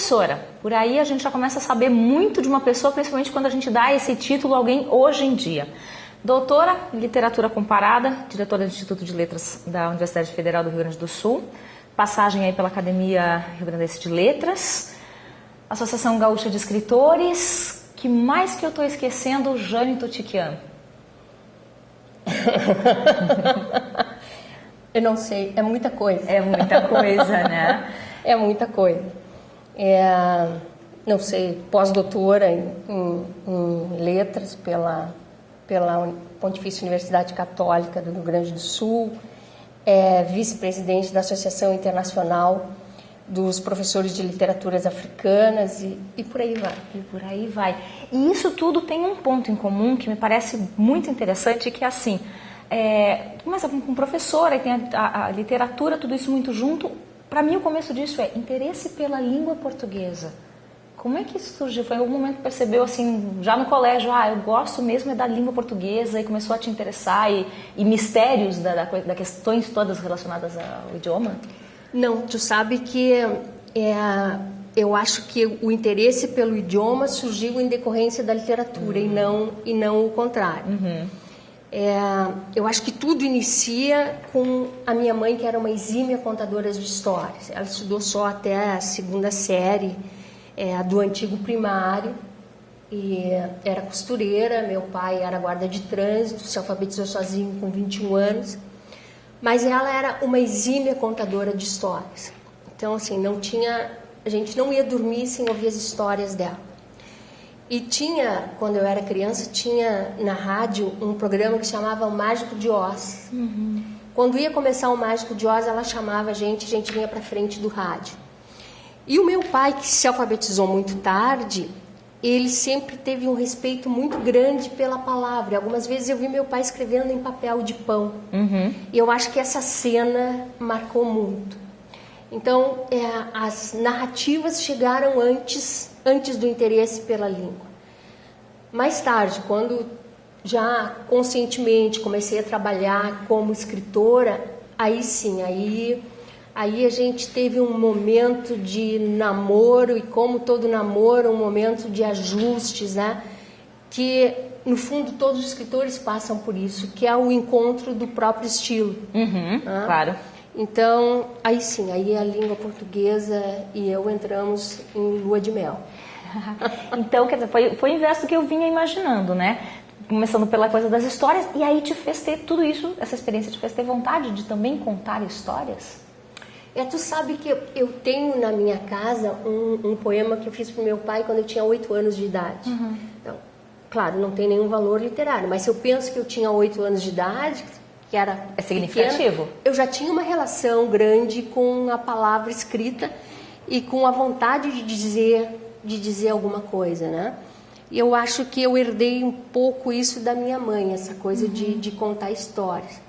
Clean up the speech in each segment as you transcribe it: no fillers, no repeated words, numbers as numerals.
professora. Por aí a gente já começa a saber muito de uma pessoa, principalmente quando a gente dá esse título a alguém hoje em dia. Doutora em Literatura Comparada, diretora do Instituto de Letras da Universidade Federal do Rio Grande do Sul, passagem aí pela Academia Rio Grandense de Letras, Associação Gaúcha de Escritores, que mais que eu estou esquecendo, Jane Totiquian. Eu não sei, é muita coisa. É muita coisa, né? É muita coisa. Não sei, pós-doutora em letras pela Pontifícia Universidade Católica do Rio Grande do Sul, vice-presidente da Associação Internacional dos Professores de Literaturas Africanas e por aí vai. E por aí vai. E isso tudo tem um ponto em comum que me parece muito interessante, que é assim, começa com professora, e tem a literatura, tudo isso muito junto. Para mim o começo disso é interesse pela língua portuguesa. Como é que isso surgiu? Foi em algum momento que percebeu, assim, já no colégio, eu gosto mesmo da língua portuguesa, e começou a te interessar, e mistérios da questões todas relacionadas ao idioma? Não, tu sabe que eu acho que o interesse pelo idioma surgiu em decorrência da literatura e não o contrário. Uhum. Eu acho que tudo inicia com a minha mãe, que era uma exímia contadora de histórias. Ela estudou só até a segunda série do antigo primário e era costureira. Meu pai era guarda de trânsito, se alfabetizou sozinho com 21 anos, mas ela era uma exímia contadora de histórias. Então, assim, a gente não ia dormir sem ouvir as histórias dela. E quando eu era criança, tinha na rádio um programa que chamava O Mágico de Oz. Uhum. Quando ia começar o Mágico de Oz, ela chamava a gente vinha para frente do rádio. E o meu pai, que se alfabetizou muito tarde, ele sempre teve um respeito muito grande pela palavra. Algumas vezes eu vi meu pai escrevendo em papel de pão. Uhum. E eu acho que essa cena marcou muito. Então, as narrativas chegaram antes do interesse pela língua. Mais tarde, quando já conscientemente comecei a trabalhar como escritora, aí sim, aí a gente teve um momento de namoro, e como todo namoro, um momento de ajustes, né? Que, no fundo, todos os escritores passam por isso, que é o encontro do próprio estilo. Uhum, né? Claro. Então, aí sim, aí a língua portuguesa e eu entramos em lua de mel. Então, quer dizer, foi o inverso do que eu vinha imaginando, né? Começando pela coisa das histórias, e aí te fez ter tudo isso, essa experiência te fez ter vontade de também contar histórias? Tu sabe que eu tenho na minha casa um poema que eu fiz para o meu pai quando eu tinha 8 anos de idade. Uhum. Então, claro, não tem nenhum valor literário, mas se eu penso que eu tinha 8 anos de idade, que era significativo. Pequena, eu já tinha uma relação grande com a palavra escrita e com a vontade de dizer alguma coisa, né? E eu acho que eu herdei um pouco isso da minha mãe, essa coisa de contar histórias.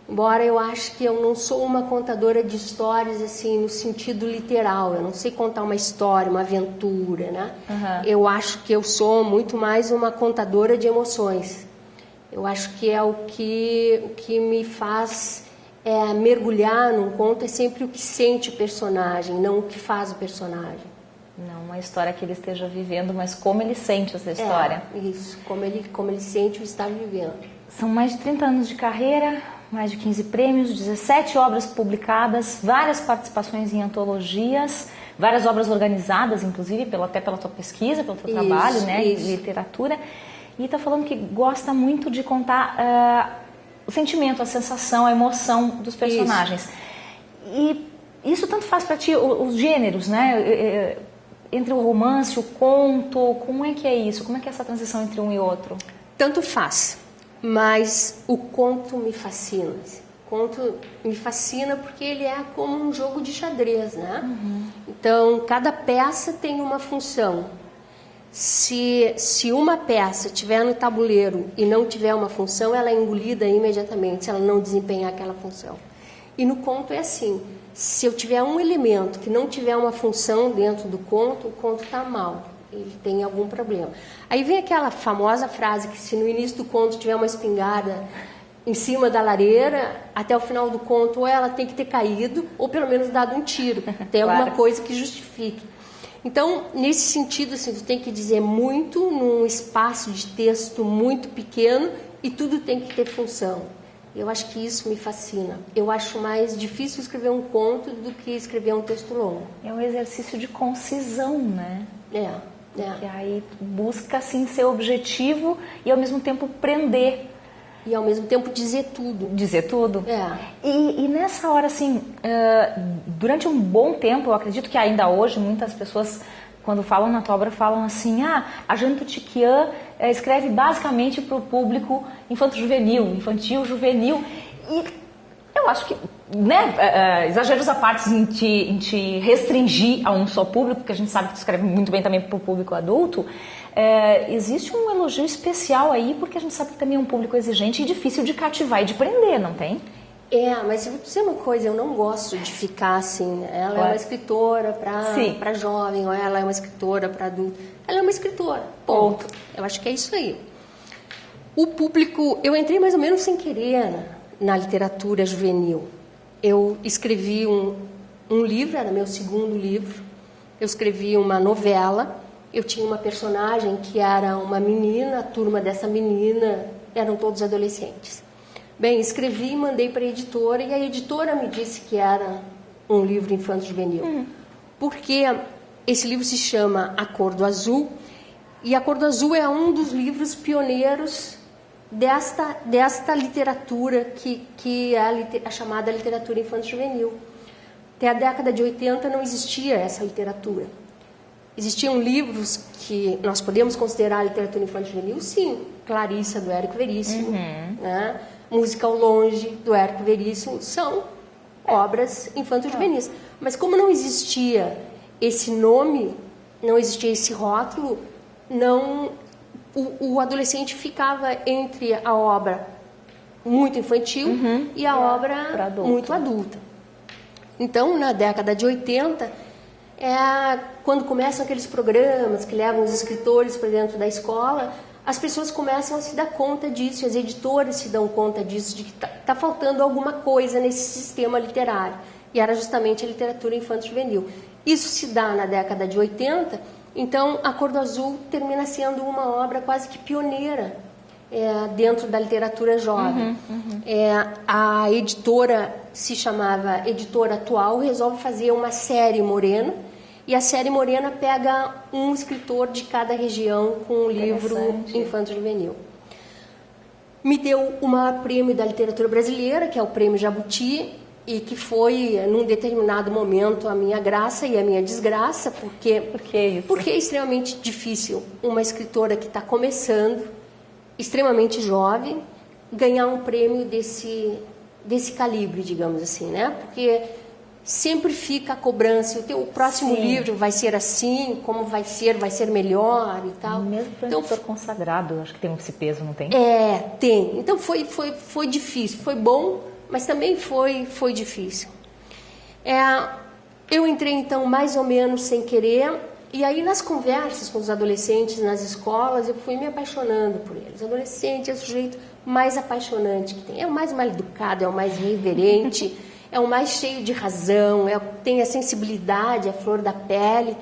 Embora eu acho que eu não sou uma contadora de histórias assim no sentido literal, eu não sei contar uma história, uma aventura, né? Uhum. Eu acho que eu sou muito mais uma contadora de emoções. Eu acho que o que me faz mergulhar num conto é sempre o que sente o personagem, não o que faz o personagem. Não uma história que ele esteja vivendo, mas como ele sente essa história. Isso, como ele sente o estar vivendo. São mais de 30 anos de carreira, mais de 15 prêmios, 17 obras publicadas, várias participações em antologias, várias obras organizadas, inclusive, até pela tua pesquisa, pelo teu trabalho, né, em literatura. E está falando que gosta muito de contar o sentimento, a sensação, a emoção dos personagens. Isso. E isso tanto faz para ti os gêneros, né? Entre o romance, o conto, como é que é isso? Como é que é essa transição entre um e outro? Tanto faz, mas o conto me fascina. O conto me fascina porque ele é como um jogo de xadrez, né? Uhum. Então, cada peça tem uma função. Se uma peça estiver no tabuleiro e não tiver uma função, ela é engolida imediatamente, se ela não desempenhar aquela função. E no conto é assim, se eu tiver um elemento que não tiver uma função dentro do conto, o conto está mal, ele tem algum problema. Aí vem aquela famosa frase que se no início do conto tiver uma espingarda em cima da lareira, até o final do conto ou ela tem que ter caído, ou pelo menos dado um tiro, tem alguma coisa que justifique. Então, nesse sentido, assim, tu tem que dizer muito num espaço de texto muito pequeno e tudo tem que ter função. Eu acho que isso me fascina. Eu acho mais difícil escrever um conto do que escrever um texto longo. É um exercício de concisão, né? É. E aí busca, assim, ser objetivo e, ao mesmo tempo, prender. E, ao mesmo tempo, dizer tudo. Dizer tudo. É. E nessa hora, assim, durante um bom tempo, eu acredito que ainda hoje, muitas pessoas, quando falam na tua obra, falam assim, a Jane Tutiquian escreve basicamente para o público infantil, juvenil. E eu acho que, né, exageros à parte em te restringir a um só público, porque a gente sabe que tu escreve muito bem também para o público adulto, existe um elogio especial aí, porque a gente sabe que também é um público exigente e difícil de cativar e de prender, não tem? Mas eu vou dizer uma coisa, eu não gosto de ficar assim, ela é uma escritora para jovem, ou ela é uma escritora para adulto. Ela é uma escritora, ponto. Eu acho que é isso aí. O público, eu entrei mais ou menos sem querer na literatura juvenil. Eu escrevi um livro, era meu segundo livro. Eu escrevi uma novela. Eu tinha uma personagem que era uma menina, a turma dessa menina eram todos adolescentes. Bem, escrevi e mandei para a editora, e a editora me disse que era um livro infanto-juvenil. Porque esse livro se chama A Cor do Azul, e A Cor do Azul é um dos livros pioneiros desta literatura que é a chamada literatura infanto-juvenil. Até a década de 80 não existia essa literatura. Existiam livros que nós podemos considerar literatura infanto-juvenil, sim. Clarissa, do Érico Veríssimo, né? Música ao Longe, do Érico Veríssimo, são obras infanto-juvenis. Mas como não existia esse nome, não existia esse rótulo, o adolescente ficava entre a obra muito infantil e a obra muito adulta. Então, na década de 80, quando começam aqueles programas que levam os escritores para dentro da escola, as pessoas começam a se dar conta disso, as editoras se dão conta disso, de que está faltando alguma coisa nesse sistema literário. E era justamente a literatura infanto-juvenil. Isso se dá na década de 80, então A Cor do Azul termina sendo uma obra quase que pioneira dentro da literatura jovem. A editora se chamava Editora Atual, resolve fazer uma série Morena, e a série Morena pega um escritor de cada região com um livro infanto-juvenil. Me deu o maior prêmio da literatura brasileira, que é o Prêmio Jabuti, e que foi, num determinado momento, a minha graça e a minha desgraça, porque é extremamente difícil uma escritora que está começando, extremamente jovem, ganhar um prêmio desse calibre, digamos assim, né? Porque sempre fica a cobrança, o próximo livro vai ser assim, como vai ser melhor e tal. Mesmo para um escritor consagrado, acho que tem esse peso, não tem? Tem. Então foi difícil, foi bom, mas também foi difícil. Eu entrei então mais ou menos sem querer, e aí nas conversas com os adolescentes nas escolas, eu fui me apaixonando por eles. Adolescente é o sujeito mais apaixonante que tem, é o mais mal educado, é o mais reverente, é o mais cheio de razão, tem a sensibilidade, a flor da pele,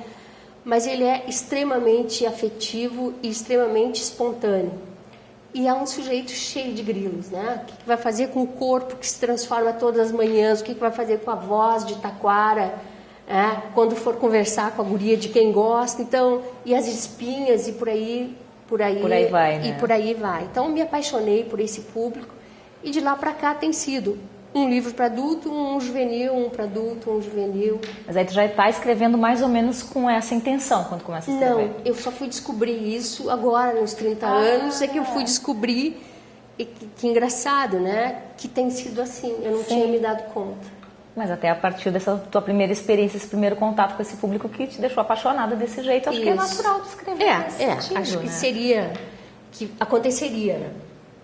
mas ele é extremamente afetivo e extremamente espontâneo. E é um sujeito cheio de grilos, né? O que vai fazer com o corpo que se transforma todas as manhãs, o que vai fazer com a voz de taquara, quando for conversar com a guria de quem gosta, então, e as espinhas, e por aí vai, né? E por aí vai. Então, me apaixonei por esse público, e de lá para cá tem sido um livro para adulto, um juvenil, um para adulto, um juvenil. Mas aí tu já está escrevendo mais ou menos com essa intenção quando começa a escrever? Não, eu só fui descobrir isso agora, nos 30 anos, é que eu fui descobrir, que engraçado, né? Que tem sido assim, eu não tinha me dado conta. Mas até a partir dessa tua primeira experiência, esse primeiro contato com esse público que te deixou apaixonada desse jeito, acho que é natural de escrever nesse sentido, acho que né? que aconteceria, né?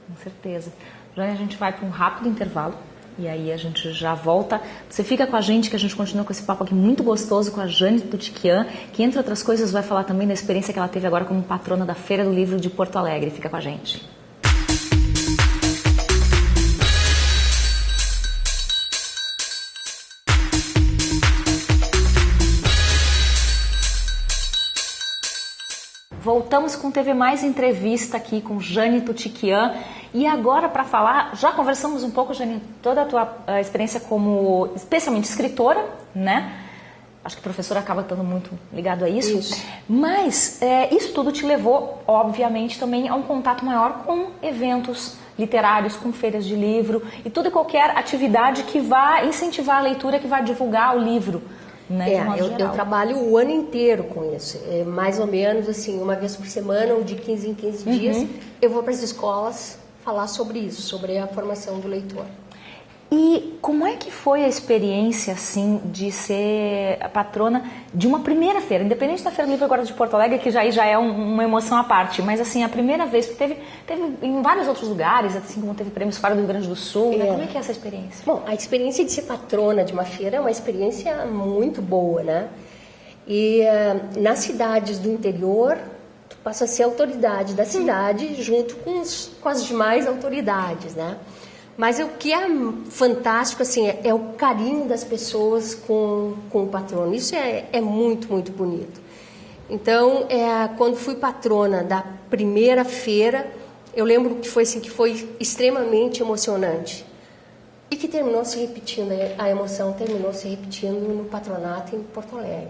Com certeza. Jane, a gente vai para um rápido intervalo. E aí a gente já volta. Você fica com a gente, que a gente continua com esse papo aqui muito gostoso com a Jane Tutiquian, que entre outras coisas vai falar também da experiência que ela teve agora como patrona da Feira do Livro de Porto Alegre. Fica com a gente. voltamos com TV Mais Entrevista aqui com Jane Tutiquian. E agora para falar, já conversamos um pouco, Jane, toda a tua experiência como, especialmente escritora, né? Acho que o professor acaba estando muito ligado a isso. Mas isso tudo te levou, obviamente, também a um contato maior com eventos literários, com feiras de livro e toda e qualquer atividade que vá incentivar a leitura, que vá divulgar o livro. Né, eu trabalho o ano inteiro com isso. Mais ou menos assim, uma vez por semana ou de 15 em 15 dias, eu vou para as escolas falar sobre isso, sobre a formação do leitor. E como é que foi a experiência, assim, de ser a patrona de uma primeira feira, independente da Feira do Livro agora de Porto Alegre, que já é uma emoção à parte, mas assim, a primeira vez, porque teve em vários outros lugares, assim como teve prêmios fora do Rio Grande do Sul, né? Como é que é essa experiência? Bom, a experiência de ser patrona de uma feira é uma experiência muito boa, né? E nas cidades do interior, tu passa a ser autoridade da cidade junto com as demais autoridades, né? Mas o que é fantástico assim, é o carinho das pessoas com o patrono. Isso é muito, muito bonito. Então, quando fui patrona da primeira feira, eu lembro que foi extremamente emocionante. E que terminou se repetindo, a emoção terminou se repetindo no patronato em Porto Alegre.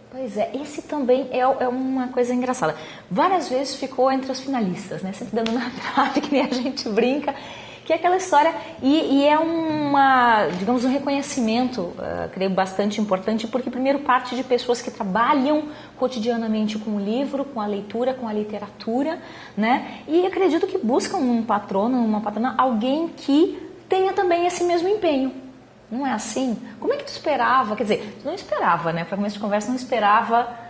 Pois é, esse também é uma coisa engraçada. Várias vezes ficou entre os finalistas, né? Sempre dando na trave, que nem a gente brinca. Que é aquela história, e é digamos, um reconhecimento, creio, bastante importante, porque primeiro parte de pessoas que trabalham cotidianamente com o livro, com a leitura, com a literatura, né? E acredito que buscam um patrono, uma patrona, alguém que tenha também esse mesmo empenho. Não é assim? Como é que tu esperava? Quer dizer, tu não esperava, né? Para começo de conversa, não esperava...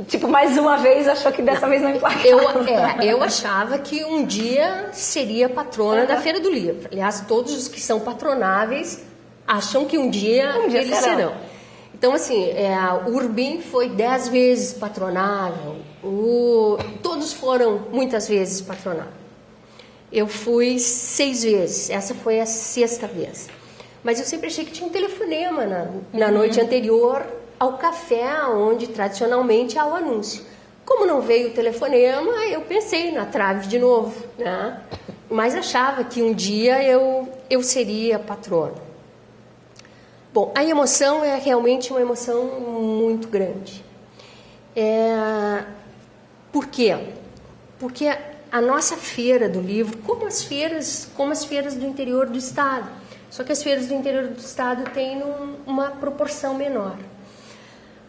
Tipo, mais uma vez, achou que dessa vez não emplacava. Eu achava que um dia seria patrona da Feira do Livro. Aliás, todos os que são patronáveis acham que um dia eles serão. Então, assim, o Urbim foi 10 vezes patronável. Todos foram muitas vezes patronável. Eu fui 6 vezes. Essa foi a 6ª vez. Mas eu sempre achei que tinha um telefonema na noite anterior ao café, onde tradicionalmente há o anúncio. Como não veio o telefonema, eu pensei na trave de novo, né? Mas achava que um dia eu seria patrona. Bom, a emoção é realmente uma emoção muito grande. Por quê? Porque a nossa feira do livro, como as feiras do interior do estado, só que as feiras do interior do estado têm uma proporção menor.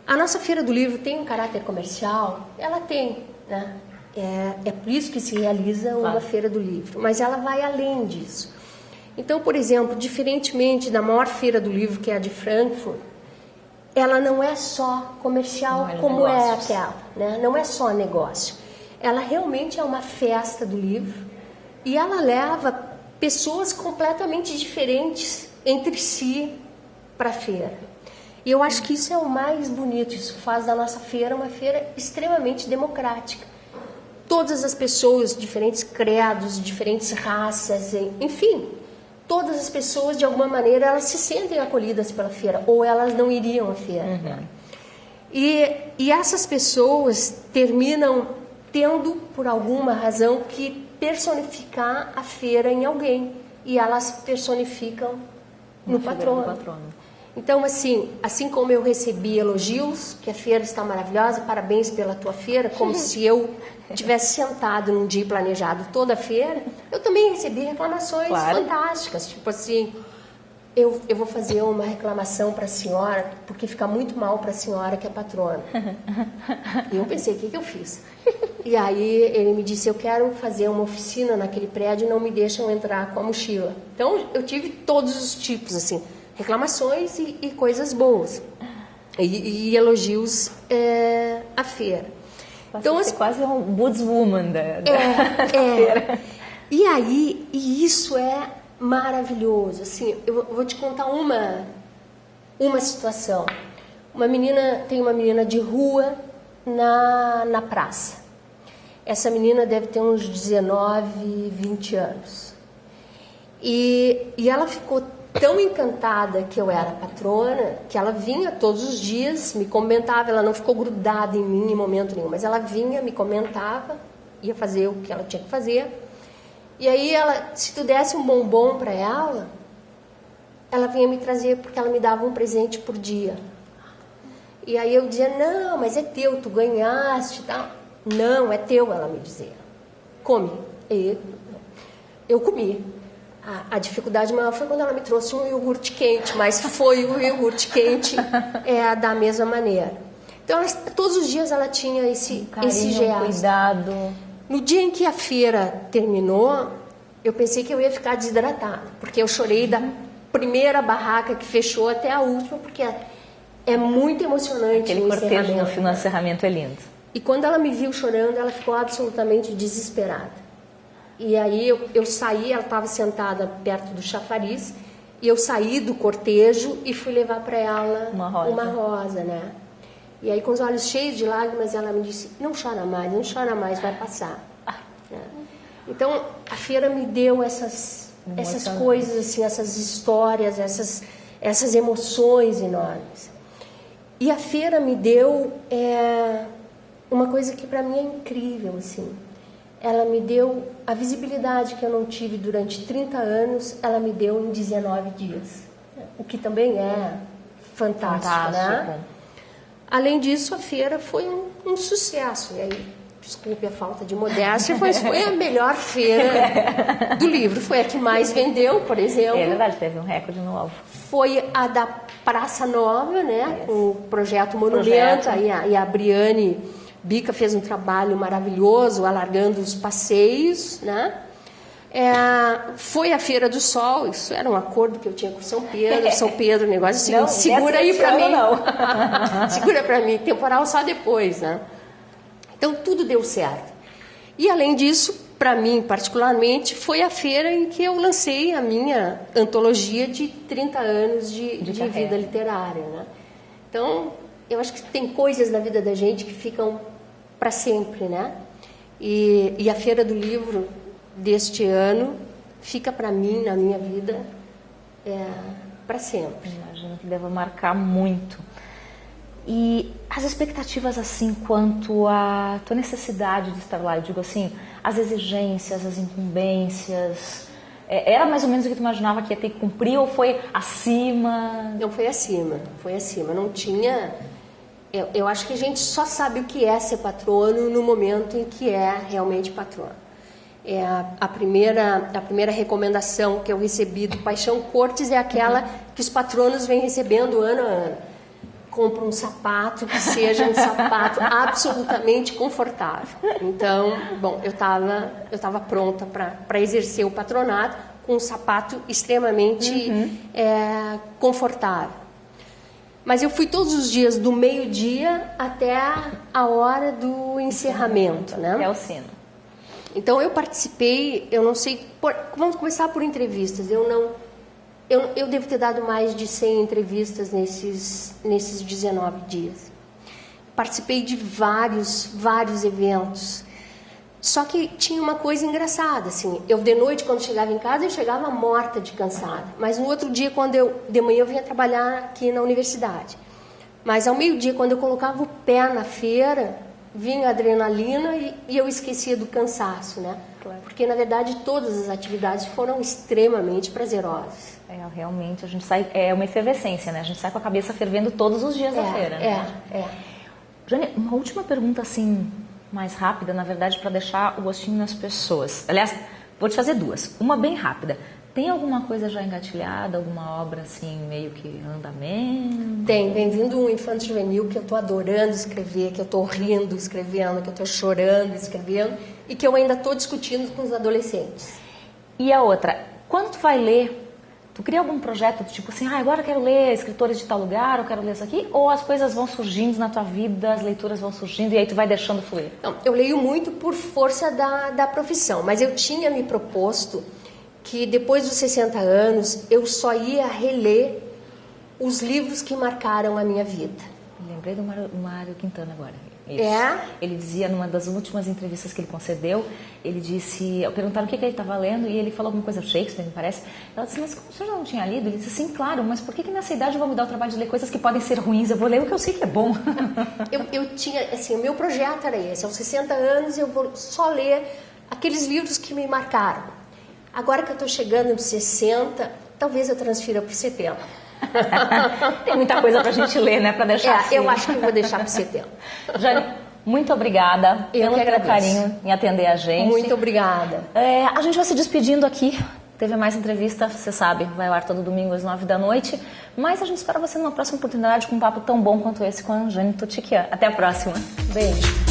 A nossa Feira do Livro tem um caráter comercial? Ela tem, né? É por isso que se realiza uma Feira do Livro, mas ela vai além disso. Então, por exemplo, diferentemente da maior Feira do Livro, que é a de Frankfurt, ela não é só comercial como é aquela, né? Não é só negócio. Ela realmente é uma festa do livro e ela leva pessoas completamente diferentes entre si para a feira. E eu acho que isso é o mais bonito, isso faz da nossa feira uma feira extremamente democrática. Todas as pessoas, diferentes credos, diferentes raças, enfim, todas as pessoas, de alguma maneira, elas se sentem acolhidas pela feira, ou elas não iriam à feira. E essas pessoas terminam tendo, por alguma razão, que personificar a feira em alguém. E elas personificam no patrono. Então, assim como eu recebi elogios, que a feira está maravilhosa, parabéns pela tua feira, como se eu tivesse sentado num dia planejado toda a feira, eu também recebi reclamações fantásticas, tipo assim, eu vou fazer uma reclamação para a senhora, porque fica muito mal para a senhora que é patrona. E eu pensei, o que eu fiz? E aí ele me disse, eu quero fazer uma oficina naquele prédio e não me deixam entrar com a mochila. Então, eu tive todos os tipos, assim, reclamações e coisas boas. E elogios à feira. Então, você quase um woodswoman da feira. E isso é maravilhoso. Assim, eu vou te contar uma situação. Tem uma menina de rua na praça. Essa menina deve ter uns 19, 20 anos. E ela ficou tão encantada que eu era patrona, que ela vinha todos os dias, me comentava, ela não ficou grudada em mim em momento nenhum, mas ela vinha, me comentava, ia fazer o que ela tinha que fazer. E aí, se tu desse um bombom para ela vinha me trazer, porque ela me dava um presente por dia. E aí eu dizia, não, mas é teu, tu ganhaste e tal. Não, é teu, ela me dizia. Come. E eu comi. A dificuldade maior foi quando ela me trouxe um iogurte quente, mas foi o iogurte quente da mesma maneira. Então, todos os dias ela tinha esse gesto. Cuidado. No dia em que a feira terminou, eu pensei que eu ia ficar desidratada, porque eu chorei da primeira barraca que fechou até a última, porque é muito emocionante. Aquele cortejo no encerramento é lindo. E quando ela me viu chorando, ela ficou absolutamente desesperada. E aí eu saí, ela estava sentada perto do chafariz, e eu saí do cortejo e fui levar para ela uma rosa, né? E aí, com os olhos cheios de lágrimas, ela me disse, não chora mais, vai passar. Então, a feira me deu essas coisas, assim, essas histórias, essas emoções enormes. E a feira me deu uma coisa que para mim é incrível, assim. Ela me deu a visibilidade que eu não tive durante 30 anos, ela me deu em 19 dias. O que também é fantástico, né? Além disso, a feira foi um sucesso. E aí, desculpe a falta de modéstia, mas foi a melhor feira do livro. Foi a que mais vendeu, por exemplo. É verdade, teve um recorde novo. Foi a da Praça Nova, né? Com o projeto Monumento. E a Briane Bica fez um trabalho maravilhoso, alargando os passeios, né? Foi a Feira do Sol, isso era um acordo que eu tinha com São Pedro. São Pedro, negócio assim, não, segura aí para mim. Não. Segura para mim, temporal só depois, né? Então tudo deu certo. E além disso, para mim particularmente, foi a feira em que eu lancei a minha antologia de 30 anos de vida literária, né? Então, eu acho que tem coisas na vida da gente que ficam para sempre, né? E a Feira do Livro deste ano fica para mim, na minha vida, para sempre. Imagino que deva marcar muito. E as expectativas, assim, quanto à tua necessidade de estar lá, eu digo assim, as exigências, as incumbências, era mais ou menos o que tu imaginava que ia ter que cumprir ou foi acima? Não, foi acima. Não tinha... Eu acho que a gente só sabe o que é ser patrono no momento em que é realmente patrono. A primeira recomendação que eu recebi do Paixão Cortes é aquela que os patronos vêm recebendo ano a ano. Compra um sapato que seja um sapato absolutamente confortável. Então, bom, eu estava pronta para exercer o patronato com um sapato extremamente confortável. Mas eu fui todos os dias do meio-dia até a hora do encerramento, né? Até o sino. Então eu participei, eu não sei, vamos começar por entrevistas. Eu devo ter dado mais de 100 entrevistas nesses 19 dias. Participei de vários eventos. Só que tinha uma coisa engraçada, assim, eu de noite quando chegava em casa, eu chegava morta de cansada. Mas no outro dia, de manhã eu vinha trabalhar aqui na universidade. Mas ao meio-dia, quando eu colocava o pé na feira, vinha a adrenalina e eu esquecia do cansaço, né? Claro. Porque, na verdade, todas as atividades foram extremamente prazerosas. Realmente, a gente sai, é uma efervescência, né? A gente sai com a cabeça fervendo todos os dias da feira, né? Jane, uma última pergunta, assim, mais rápida, na verdade, para deixar o gostinho nas pessoas. Aliás, vou te fazer duas. Uma bem rápida. Tem alguma coisa já engatilhada, alguma obra assim, meio que em andamento? Vem vindo um infanto juvenil que eu estou adorando escrever, que eu estou rindo escrevendo, que eu estou chorando escrevendo e que eu ainda estou discutindo com os adolescentes. E a outra, quando tu vai ler, tu cria algum projeto tipo assim, agora eu quero ler escritores de tal lugar, eu quero ler isso aqui? Ou as coisas vão surgindo na tua vida, as leituras vão surgindo e aí tu vai deixando fluir? Não, eu leio muito por força da profissão, mas eu tinha me proposto que depois dos 60 anos eu só ia reler os livros que marcaram a minha vida. Lembrei do Mário Quintana agora. Isso. É? Ele dizia, numa das últimas entrevistas que ele concedeu, ele disse, perguntaram o que ele estava lendo e ele falou alguma coisa, Shakespeare, me parece. Ela disse, mas o senhor não tinha lido? Ele disse, sim, claro, mas por que nessa idade eu vou me dar o trabalho de ler coisas que podem ser ruins? Eu vou ler o que eu sei que é bom. Eu tinha, assim, o meu projeto era esse, aos 60 anos eu vou só ler aqueles livros que me marcaram. Agora que eu estou chegando nos 60, talvez eu transfira para 70. Tem muita coisa pra gente ler, né? Pra deixar assim. Eu acho que eu vou deixar para 70. Jane, muito obrigada pelo teu carinho em atender a gente. Muito obrigada. A gente vai se despedindo aqui. Teve mais entrevista, você sabe, vai ao ar todo domingo às 9 da noite. Mas a gente espera você numa próxima oportunidade com um papo tão bom quanto esse com a Jane Tutiquian. Até a próxima. Beijo.